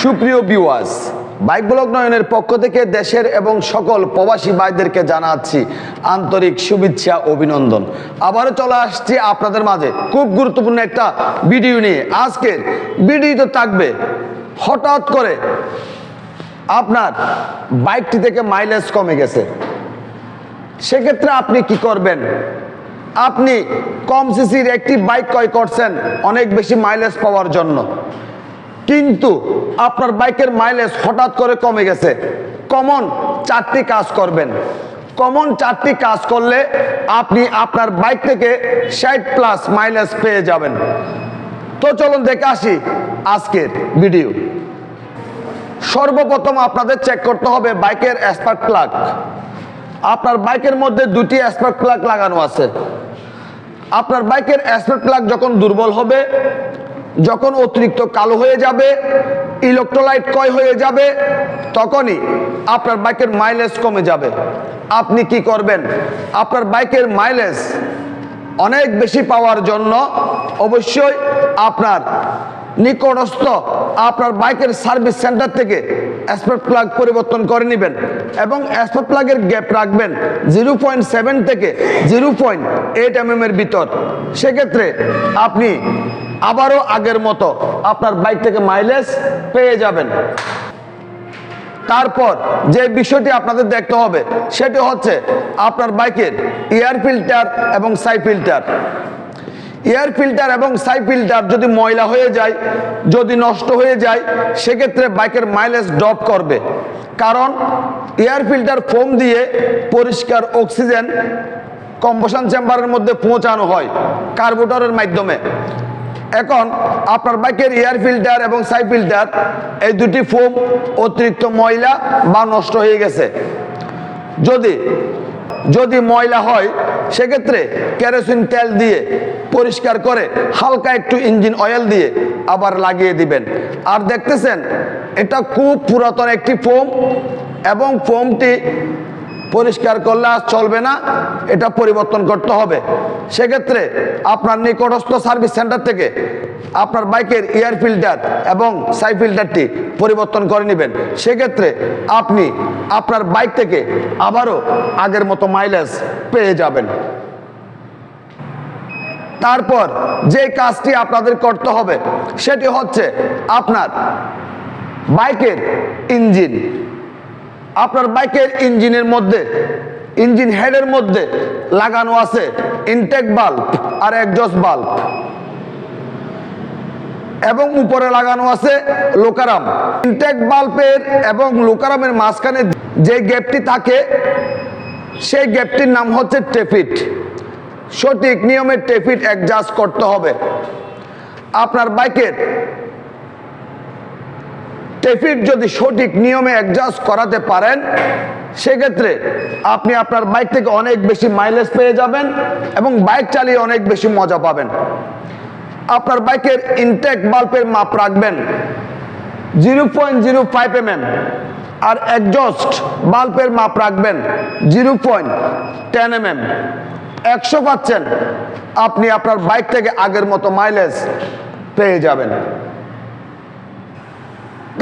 সুপ্রিয় viewers, bike blog নয়নের পক্ষ থেকে দেশের এবং সকল প্রবাসী ভাইদেরকে জানাচ্ছি আন্তরিক শুভেচ্ছা অভিনন্দন। আবারও চলে আসছি আপনাদের মাঝে খুব গুরুত্বপূর্ণ একটা ভিডিও নিয়ে। আজকের ভিডিওতে থাকবে হঠাৎ করে আপনার বাইকটি থেকে মাইলেজ কমে গেছে, সেক্ষেত্রে আপনি কি করবেন? আপনি কম সিসির একটি বাইক ক্রয় করছেন অনেক বেশি মাইলেজ পাওয়ার জন্য, কিন্তু আপনার বাইকের মাইলেজ হঠাৎ করে কমে গেছে। কমন চারটি কাজ করবেন। কমন চারটি কাজ করলে আপনি আপনার বাইক থেকে 60+ মাইলেজ পেয়ে যাবেন। তো চলুন দেখে আসি আজকের ভিডিও। সর্বপ্রথম আপনাদের চেক করতে হবে বাইকের স্পার্ক প্লাগ। আপনার বাইকের মধ্যে দুটি স্পার্ক প্লাগ লাগানো আছে। আপনার বাইকের স্পার্ক প্লাগ যখন দুর্বল হবে, যখন অতিরিক্ত কালো হয়ে যাবে, ইলেকট্রোলাইট ক্ষয় হয়ে যাবে, তখনই আপনার বাইকের মাইলেজ কমে যাবে। আপনি কি করবেন? আপনার বাইকের মাইলেজ অনেক বেশি পাওয়ার জন্য অবশ্যই আপনার নিকটস্থ আপনার বাইকের সার্ভিস সেন্টার থেকে স্পার্ক প্লাগ পরিবর্তন করে নেবেন এবং স্পার্ক প্লাগের গ্যাপ রাখবেন 0.7 থেকে 0.8 mm এর ভিতর। সেক্ষেত্রে আপনি আবারও আগের মতো আপনার বাইক থেকে মাইলেজ পেয়ে যাবেন। তারপর যে বিষয়টি আপনাদের দেখতে হবে সেটি হচ্ছে আপনার বাইকের এয়ার ফিল্টার এবং সাইড ফিল্টার। এয়ার ফিল্টার এবং সাইড ফিল্টার যদি ময়লা হয়ে যায়, যদি নষ্ট হয়ে যায়, সেক্ষেত্রে বাইকের মাইলেজ ড্রপ করবে। কারণ এয়ার ফিল্টার ফোম দিয়ে পরিষ্কার অক্সিজেন কম্বাসন চেম্বারের মধ্যে পৌঁছানো হয় কার্বোরেটরের মাধ্যমে। এখন আপনার বাইকের এয়ার ফিল্টার এবং সাইড ফিল্টার এই দুটি ফোম অতিরিক্ত ময়লা বা নষ্ট হয়ে গেছে। যদি ময়লা হয়, সেক্ষেত্রে কেরোসিন তেল দিয়ে পরিষ্কার করে হালকা একটু ইঞ্জিন অয়েল দিয়ে আবার লাগিয়ে দিবেন। আর দেখতেছেন এটা খুব পুরাতন একটি ফোম এবং ফোমটি পরিষ্কার করলে আর চলবে না, এটা পরিবর্তন করতে হবে। সেক্ষেত্রে আপনার নিকটস্থ সার্ভিস সেন্টার থেকে আপনার বাইকের এয়ার ফিল্টার এবং সাইড ফিল্টারটি পরিবর্তন করে নেবেন। সেক্ষেত্রে আপনি আপনার বাইক থেকে আবারও আগের মতো মাইলেজ পেয়ে যাবেন। তারপর যে কাজটি আপনাদের করতে হবে সেটি হচ্ছে আপনার বাইকের ইঞ্জিন। আপনার বাইকের ইঞ্জিনের মধ্যে, ইঞ্জিন হেডের মধ্যে লাগানো আছে ইনটেক বাল্ব আর এক্সজস্ট বাল্ব, এবং উপরে লাগানো আছে লোকারাম। ইনটেক বাল্বের এবং লোকারামের মাঝখানে যে গ্যাপটি থাকে সেই গ্যাপটির নাম হচ্ছে টেফিট। সঠিক নিয়মে টেফিট অ্যাডজাস্ট করতে হবে। আপনার বাইকের টেফিট যদি সঠিক নিয়মে অ্যাডজাস্ট করাতে পারেন, সেক্ষেত্রে আপনি আপনার বাইক থেকে অনেক বেশি মাইলেজ পেয়ে যাবেন এবং বাইক চালিয়ে অনেক বেশি মজা পাবেন। আপনার বাইকের ইনটেক বাল্বের মাপ রাখবেন 0.05 mm আর এক্সজস্ট বাল্বের মাপ রাখবেন 0.10 mm। 100% আপনি আপনার বাইক থেকে আগের মতো মাইলেজ পেয়ে যাবেন।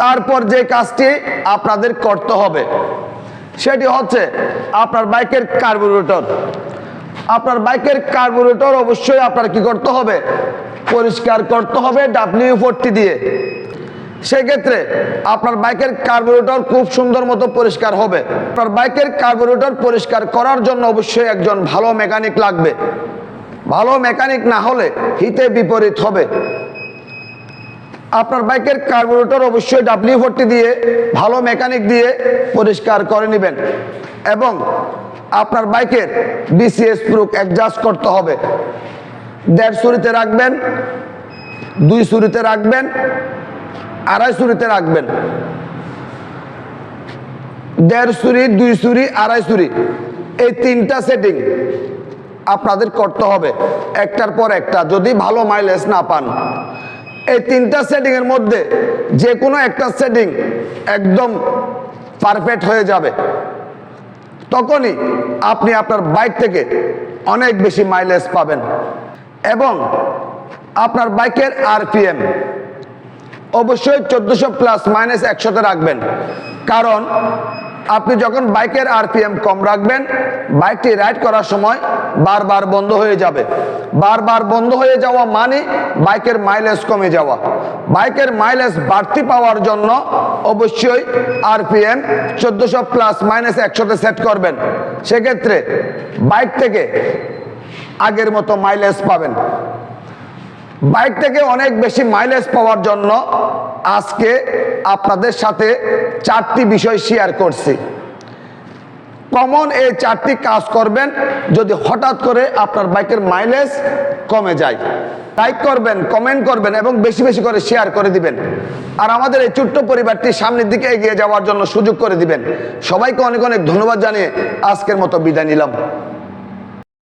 তারপর যে কাজটি আপনাদের করতে হবে সেটি হচ্ছে আপনার বাইকের কার্বোরেটর। আপনার বাইকের কার্বোরেটর অবশ্যই আপনার কি করতে হবে? পরিষ্কার করতে হবে WD-40 দিয়ে। সেক্ষেত্রে আপনার বাইকের কার্বোরেটর খুব সুন্দর মতো পরিষ্কার হবে। আপনার বাইকের কার্বোরেটর পরিষ্কার করার জন্য অবশ্যই একজন ভালো মেকানিক লাগবে। ভালো মেকানিক না হলে হিতে বিপরীত হবে। আপনার বাইকের কার্বোরেটর অবশ্যই WD-40 দিয়ে ভালো মেকানিক দিয়ে পরিষ্কার করে নেবেন এবং আপনার বাইকের BCS স্প্রুক অ্যাডজাস্ট করতে হবে। 1.5 সুরিতে রাখবেন, 2 সুরিতে রাখবেন, 2.5 সুরিতে রাখবেন। 1.5 সুরি, 2 সুরি, 2.5 সুরি, এই 3টা সেটিং আপনাদের করতে হবে একটার পর একটা, যদি ভালো মাইলেজ না পান। এই 3টা সেটিং এর মধ্যে যে কোনো একটা সেটিং একদম পারফেক্ট হয়ে যাবে, তখনই আপনি আপনার বাইক থেকে অনেক বেশি মাইলেজ পাবেন। এবং আপনার বাইকের RPM অবশ্যই 1400 প্লাস মাইনাস 100-তে রাখবেন। কারণ আপনি যখন বাইকের আরপিএম কম রাখবেন, বাইকটি রাইড করার সময় বারবার বন্ধ হয়ে যাবে। বারবার বন্ধ হয়ে যাওয়া মানে বাইকের মাইলেজ কমে যাওয়া। বাইকের মাইলেজ বাড়তি পাওয়ার জন্য অবশ্যই আরপিএম 1400 প্লাস মাইনাস 100-তে সেট করবেন। সেক্ষেত্রে বাইক থেকে আগের মতো মাইলেজ পাবেন। বাইক থেকে অনেক বেশি মাইলেজ পাওয়ার জন্য আজকে আপনাদের সাথে 4টি বিষয় শেয়ার করছি। কমন এই 4টি কাজ করবেন যদি হঠাৎ করে আপনার বাইকের মাইলেজ কমে যায়। লাইক করবেন, কমেন্ট করবেন এবং বেশি বেশি করে শেয়ার করে দিবেন। আর আমাদের এই ছোট্ট পরিবারটি সামনের দিকে এগিয়ে যাওয়ার জন্য সুযোগ করে দিবেন। সবাইকে অনেক অনেক ধন্যবাদ জানিয়ে আজকের মতো বিদায় নিলাম।